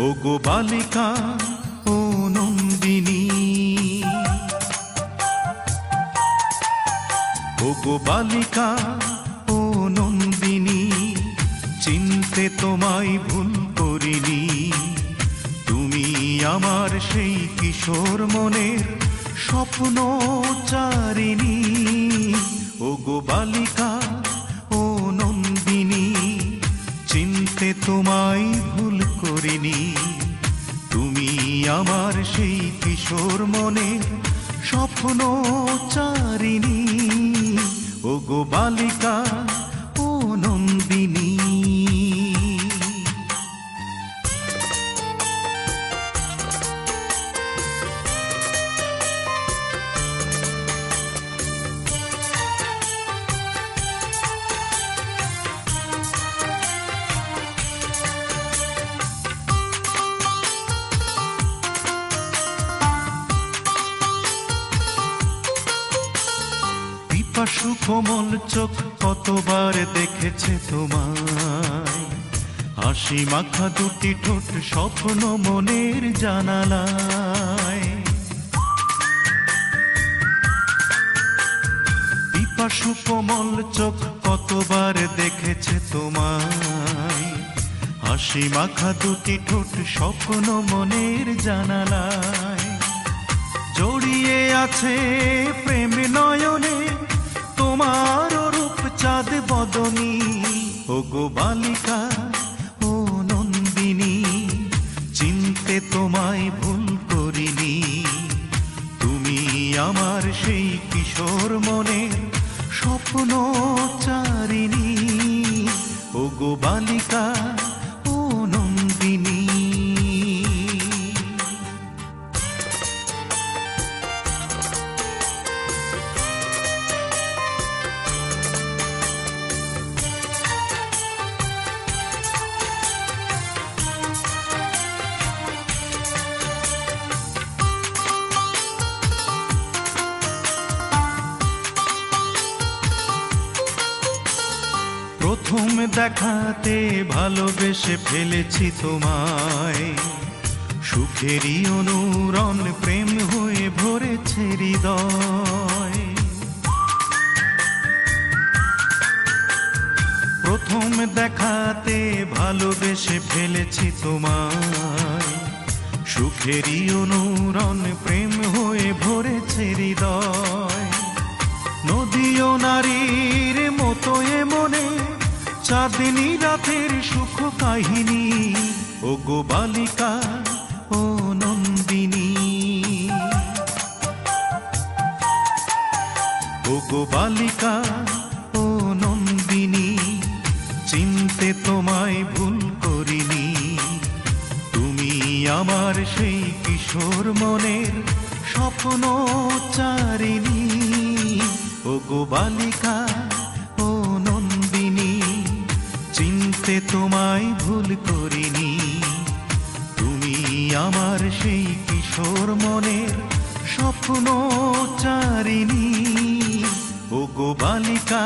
ওগো বালিকা ও নন্দিনী, ওগো বালিকা ও নন্দিনী, চিনতে তোমায় ভুল করিনি। তুমি আমার সেই কিশোর মনের স্বপ্ন চারিণী। ওগো বালিকা ও নন্দিনী, চিনতে তোমায় ভুল করিনি। তুমি আমার সেই কিশোর মনের স্বপ্ন চারিণী। ওগো বালিকা ও নন্দিনী। পিপাসু কোমল চোখ কতবার দেখেছে তোমায়, হাসি মাখা দুটি ঠোঁট স্বপ্ন মনের জানালায়। পিপাসু কোমল চোখ কতবার দেখেছে তোমায়, হাসি মাখা দুটি ঠোঁট স্বপ্ন মনের জানালায়। জড়িয়ে আছে প্রেম নয়নে তোমার রূপ চাঁদ বদনী। ওগো বালিকা ও নন্দিনী, চিনতে তোমায় ভুল করিনি। তুমি আমার সেই কিশোর মনের স্বপ্ন চারিণী। ওগো বালিকা ও নন্দিনী। প্রথম দেখাতে ভালোবেসে ফেলেছি তোমায়, সুখেরই অনুরণ প্রেম হয়ে ভরেছে হৃদয়। প্রথম দেখাতে ভালোবেসে ফেলেছি তোমায়, সুখেরই অনুরণ প্রেম হয়ে ভরেছে হৃদয়। নদী ও নারীর মতো এ মনে চাঁদনী রাতের সুখ কাহিনী। ওগো বালিকা ও নন্দিনী, ওগো বালিকা ও নন্দিনী, চিনতে তোমায় ভুল করিনি। তুমি আমার সেই কিশোর মনের স্বপ্ন চারিণী। ওগো বালিকা ও নন্দিনী, চিনতে তোমায় ভুল করিনি। তুমি আমার সেই কিশোর মনের স্বপ্ন চারিণী। ওগো বালিকা